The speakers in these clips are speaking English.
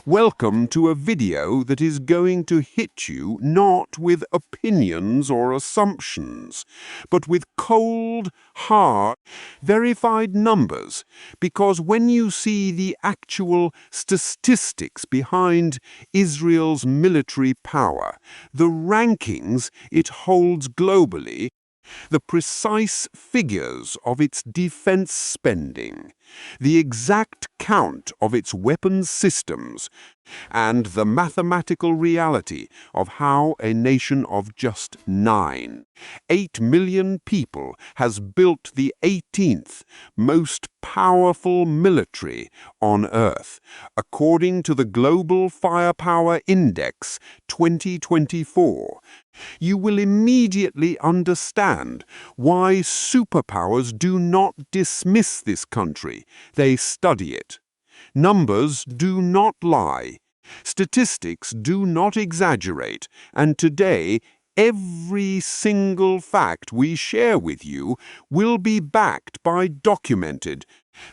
Welcome to a video that is going to hit you not with opinions or assumptions, but with cold, hard, verified numbers, because when you see the actual statistics behind Israel's military power, the rankings it holds globally, the precise figures of its defense spending, the exact count of its weapons systems, and the mathematical reality of how a nation of just 8 million people has built the 18th most powerful military on Earth, according to the Global Firepower Index 2024. You will immediately understand why superpowers do not dismiss this country. They study it. Numbers do not lie. Statistics do not exaggerate. And today, every single fact we share with you will be backed by documented,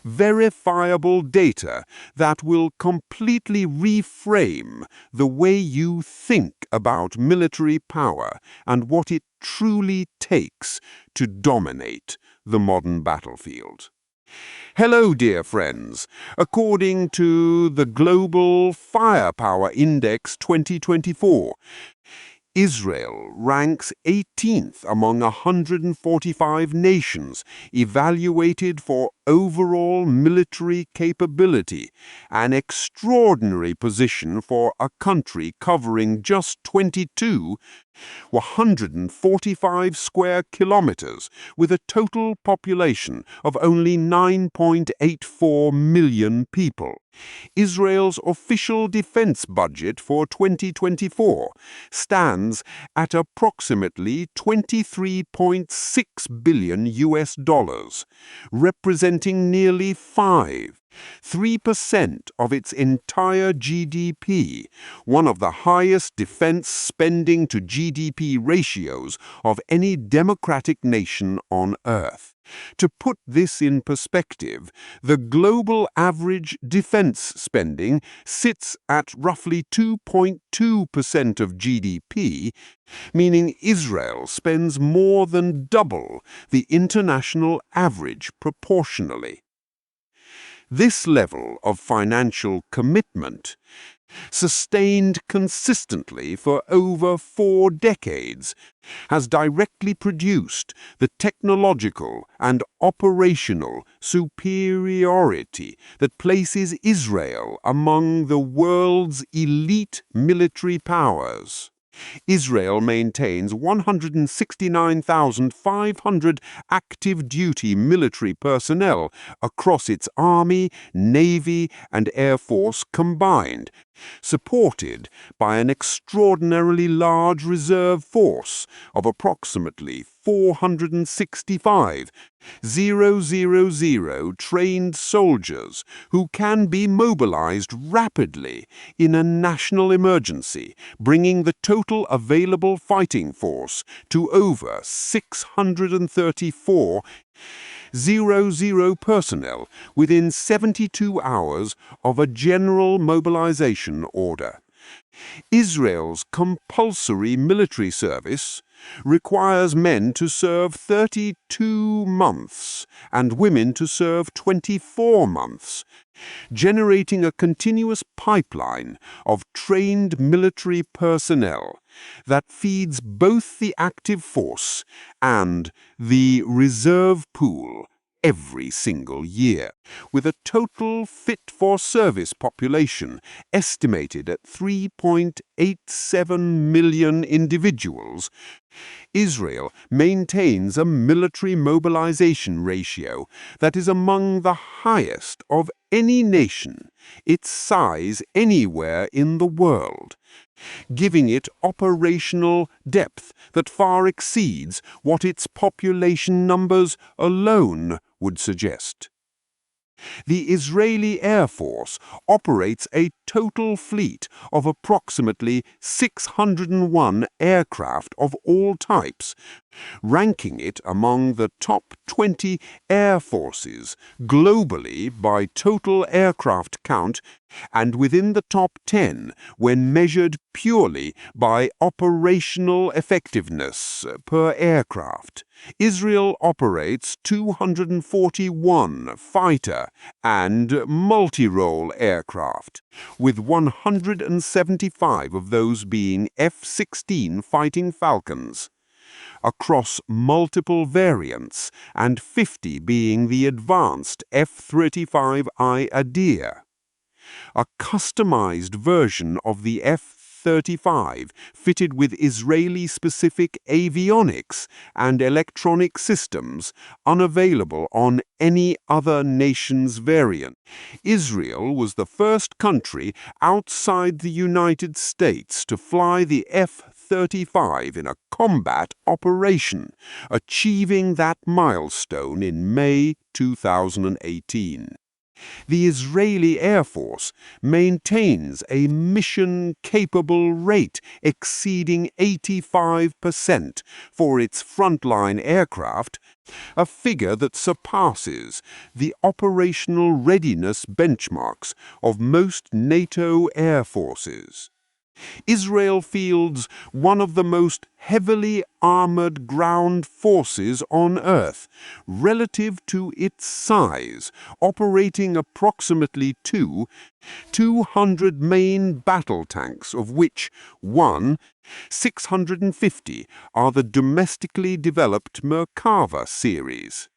verifiable data that will completely reframe the way you think about military power and what it truly takes to dominate the modern battlefield. Hello, dear friends. According to the Global Firepower Index 2024, Israel ranks 18th among 145 nations evaluated for overall military capability, an extraordinary position for a country covering just 145 square kilometers, with a total population of only 9.84 million people. Israel's official defense budget for 2024 stands at approximately $23.6 billion, representing nearly 3% of its entire GDP, one of the highest defense spending to GDP ratios of any democratic nation on Earth. To put this in perspective, the global average defense spending sits at roughly 2.2% of GDP, meaning Israel spends more than double the international average proportionally. This level of financial commitment, sustained consistently for over 4 decades, has directly produced the technological and operational superiority that places Israel among the world's elite military powers. Israel maintains 169,500 active-duty military personnel across its Army, Navy, and Air Force combined, supported by an extraordinarily large reserve force of approximately 465 trained soldiers who can be mobilized rapidly in a national emergency, bringing the total available fighting force to over 634 personnel within 72 hours of a general mobilization order. Israel's compulsory military service requires men to serve 32 months and women to serve 24 months, generating a continuous pipeline of trained military personnel that feeds both the active force and the reserve pool every single year. With a total fit-for-service population estimated at 3.87 million individuals, Israel maintains a military mobilization ratio that is among the highest of any nation its size anywhere in the world, giving it operational depth that far exceeds what its population numbers alone would suggest. The Israeli Air Force operates a total fleet of approximately 601 aircraft of all types, ranking it among the top 20 air forces globally by total aircraft count and within the top 10 when measured purely by operational effectiveness per aircraft. Israel operates 241 fighter and multi-role aircraft, with 175 of those being F-16 Fighting Falcons, across multiple variants and 50 being the advanced F-35I Adir. A customized version of the F-35 fitted with Israeli-specific avionics and electronic systems unavailable on any other nation's variant. Israel was the first country outside the United States to fly the F-35 in a combat operation, achieving that milestone in May 2018. The Israeli Air Force maintains a mission-capable rate exceeding 85% for its frontline aircraft, a figure that surpasses the operational readiness benchmarks of most NATO air forces. Israel fields one of the most heavily armored ground forces on Earth, relative to its size, operating approximately 200 main battle tanks, of which 650 are the domestically developed Merkava series.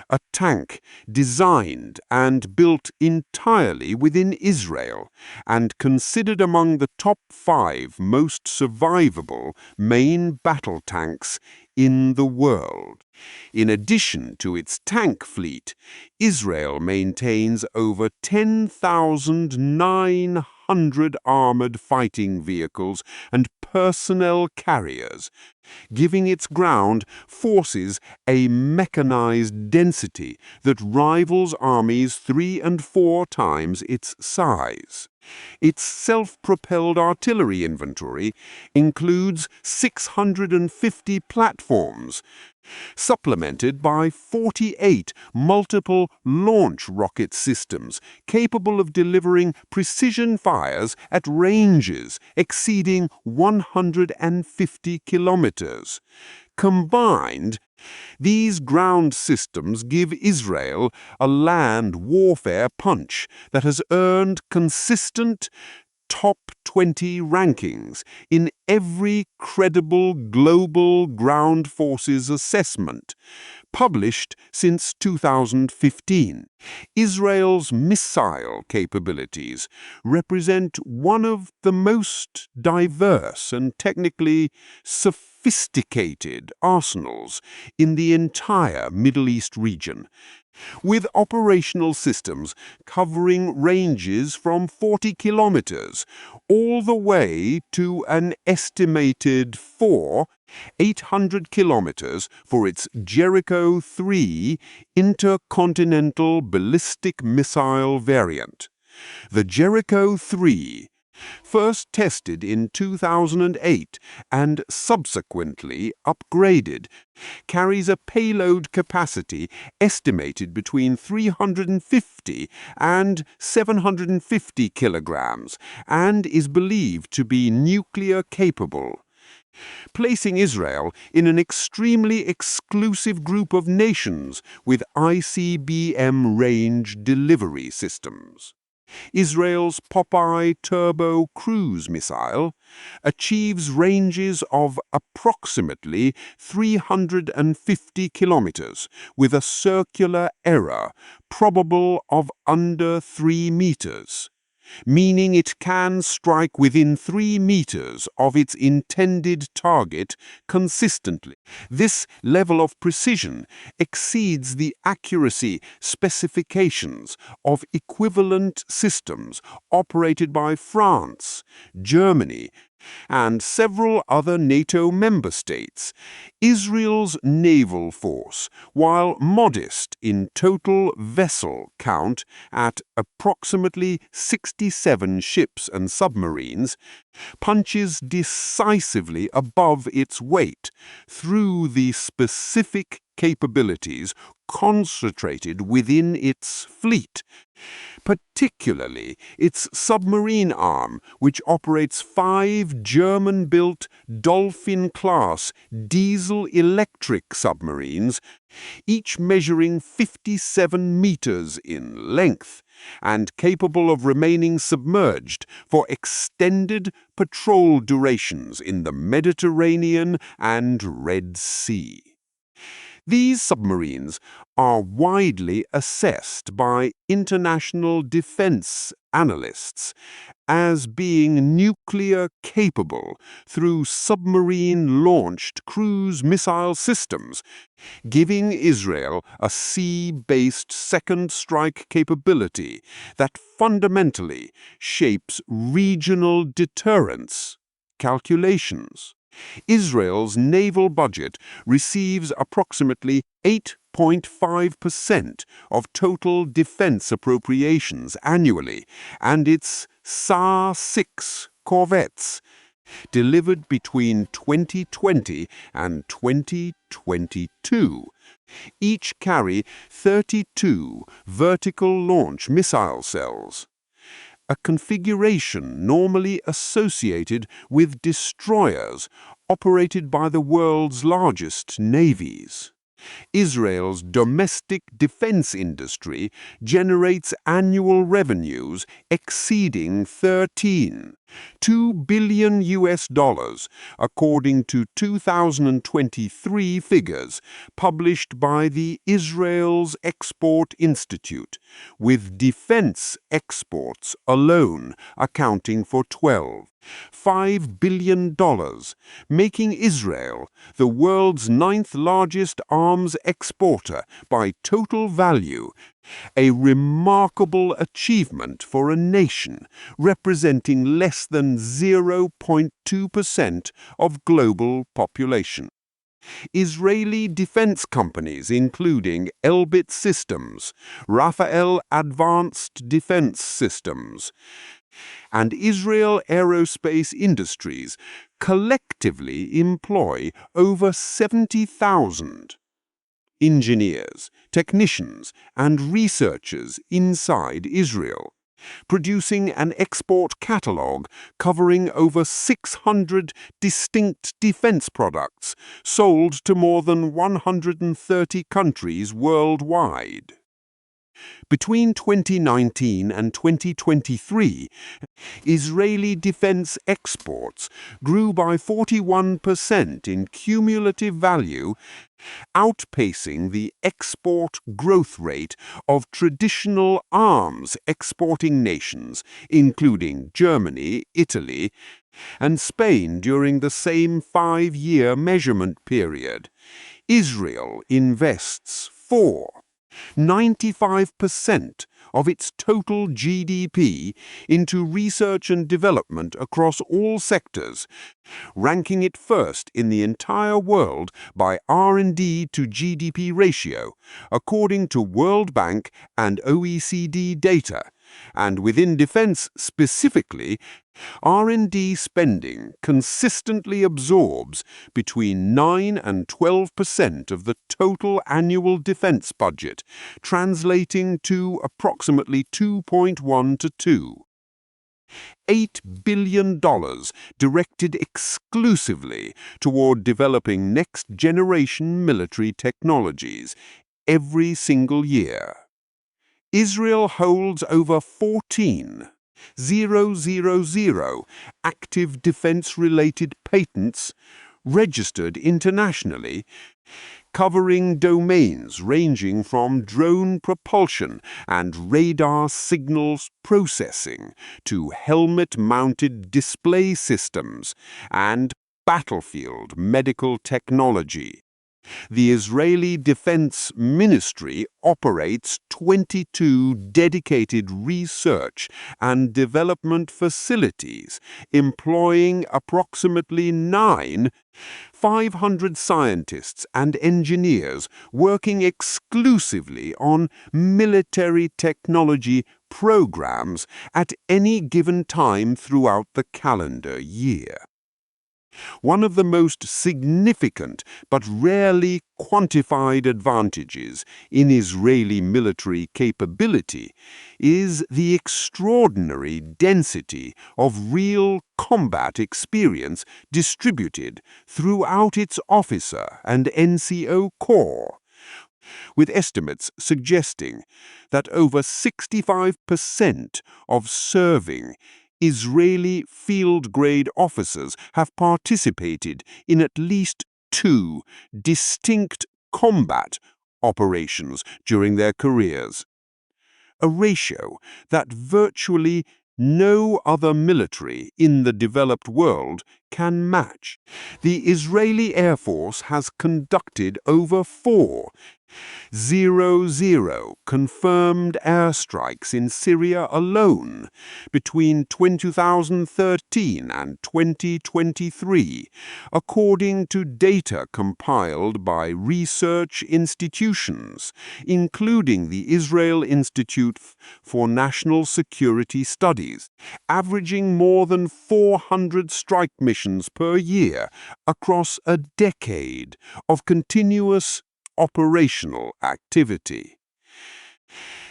A tank designed and built entirely within Israel and considered among the top 5 most survivable main battle tanks in the world. In addition to its tank fleet, Israel maintains over 10,900 armored fighting vehicles and personnel carriers, giving its ground forces a mechanized density that rivals armies 3 and 4 times its size. Its self-propelled artillery inventory includes 650 platforms, supplemented by 48 multiple launch rocket systems capable of delivering precision fires at ranges exceeding 150 kilometers. Combined, these ground systems give Israel a land warfare punch that has earned consistent top 20 rankings in every credible global ground forces assessment, published since 2015. Israel's missile capabilities represent one of the most diverse and technically sophisticated arsenals in the entire Middle East region, with operational systems covering ranges from 40 kilometers all the way to an estimated 800 kilometers for its Jericho-3 intercontinental ballistic missile variant. The Jericho-3, first tested in 2008 and subsequently upgraded, carries a payload capacity estimated between 350 and 750 kilograms and is believed to be nuclear capable, placing Israel in an extremely exclusive group of nations with ICBM range delivery systems. Israel's Popeye turbo cruise missile achieves ranges of approximately 350 kilometers with a circular error probable of under 3 meters, meaning it can strike within 3 meters of its intended target consistently. This level of precision exceeds the accuracy specifications of equivalent systems operated by France, Germany, and several other NATO member states, Israel's naval force, while modest in total vessel count at approximately 67 ships and submarines, punches decisively above its weight through the specific capabilities concentrated within its fleet, particularly its submarine arm, which operates 5 German-built Dolphin-class diesel-electric submarines, each measuring 57 meters in length and capable of remaining submerged for extended patrol durations in the Mediterranean and Red Sea. These submarines are widely assessed by international defense analysts as being nuclear-capable through submarine-launched cruise missile systems, giving Israel a sea-based second strike capability that fundamentally shapes regional deterrence calculations. Israel's naval budget receives approximately 8.5% of total defense appropriations annually, and its SAR-6 corvettes, delivered between 2020 and 2022, each carry 32 vertical launch missile cells, a configuration normally associated with destroyers operated by the world's largest navies. Israel's domestic defense industry generates annual revenues exceeding $2 billion according to 2023 figures published by the Israel's Export Institute, with defense exports alone accounting for $5 billion, making Israel the world's 9th largest arms exporter by total value, a remarkable achievement for a nation representing less than 0.2% of global population. Israeli defense companies including Elbit Systems, Rafael Advanced Defense Systems, and Israel Aerospace Industries collectively employ over 70,000 engineers, technicians, and researchers inside Israel, producing an export catalogue covering over 600 distinct defense products sold to more than 130 countries worldwide. Between 2019 and 2023, Israeli defense exports grew by 41% in cumulative value, outpacing the export growth rate of traditional arms exporting nations, including Germany, Italy, and Spain during the same 5-year measurement period. Israel invests 95% of its total GDP into research and development across all sectors, ranking it first in the entire world by R&D to GDP ratio, according to World Bank and OECD data. And within defense specifically, R&D spending consistently absorbs between 9 and 12% of the total annual defense budget, translating to approximately 2.1 to $8 billion directed exclusively toward developing next-generation military technologies every single year. Israel holds over 14,000 active defense-related patents registered internationally, covering domains ranging from drone propulsion and radar signals processing to helmet-mounted display systems and battlefield medical technology. The Israeli Defense Ministry operates 22 dedicated research and development facilities, employing approximately 500 scientists and engineers working exclusively on military technology programs at any given time throughout the calendar year. One of the most significant but rarely quantified advantages in Israeli military capability is the extraordinary density of real combat experience distributed throughout its officer and NCO corps, with estimates suggesting that over 65% of serving Israeli field-grade officers have participated in at least 2 distinct combat operations during their careers, a ratio that virtually no other military in the developed world can match. The Israeli Air Force has conducted over 400 confirmed airstrikes in Syria alone between 2013 and 2023, according to data compiled by research institutions, including the Israel Institute for National Security Studies, averaging more than 400 strike missions per year across a decade of continuous operational activity.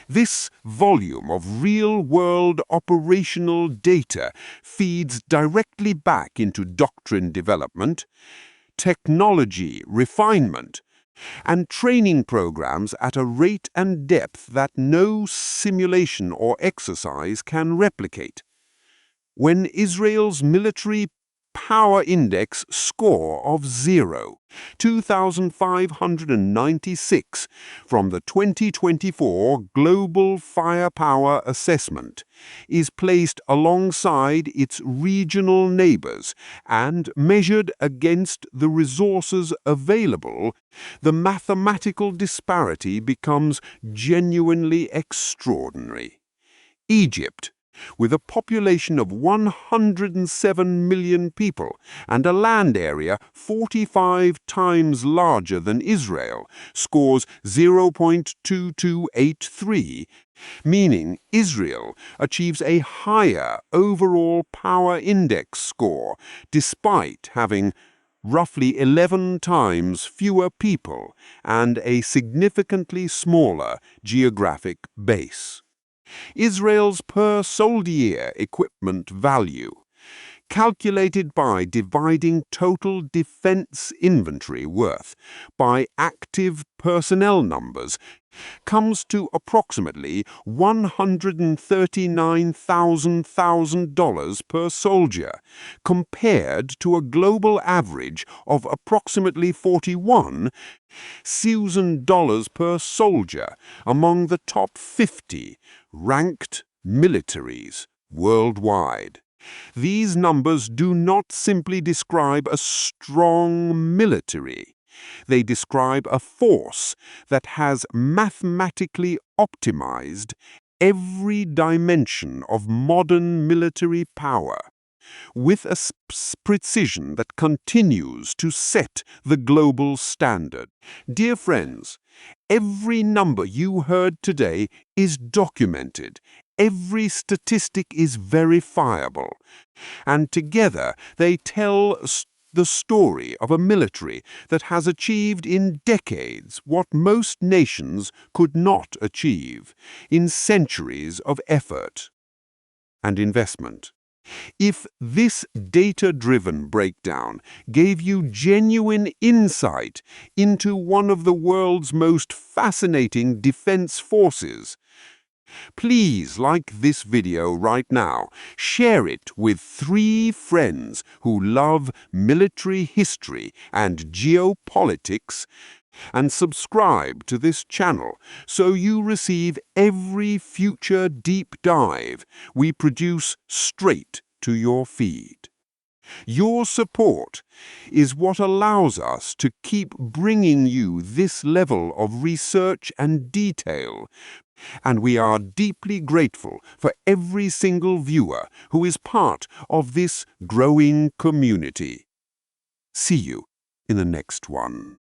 This volume of real-world operational data feeds directly back into doctrine development, technology refinement, and training programs at a rate and depth that no simulation or exercise can replicate. When Israel's military power index score of 2,596 from the 2024 Global Firepower Assessment is placed alongside its regional neighbors and measured against the resources available, the mathematical disparity becomes genuinely extraordinary. Egypt, with a population of 107 million people and a land area 45 times larger than Israel, scores 0.2283, meaning Israel achieves a higher overall power index score despite having roughly 11 times fewer people and a significantly smaller geographic base. Israel's per-soldier equipment value, calculated by dividing total defense inventory worth by active personnel numbers, comes to approximately $139,000 per soldier, compared to a global average of approximately $41,000 per soldier among the top 50 ranked militaries worldwide. These numbers do not simply describe a strong military. They describe a force that has mathematically optimized every dimension of modern military power, with a precision that continues to set the global standard. Dear friends, every number you heard today is documented. Every statistic is verifiable, and together they tell the story of a military that has achieved in decades what most nations could not achieve in centuries of effort and investment. If this data-driven breakdown gave you genuine insight into one of the world's most fascinating defense forces, please like this video right now, share it with 3 friends who love military history and geopolitics, and subscribe to this channel so you receive every future deep dive we produce straight to your feed. Your support is what allows us to keep bringing you this level of research and detail, and we are deeply grateful for every single viewer who is part of this growing community. See you in the next one.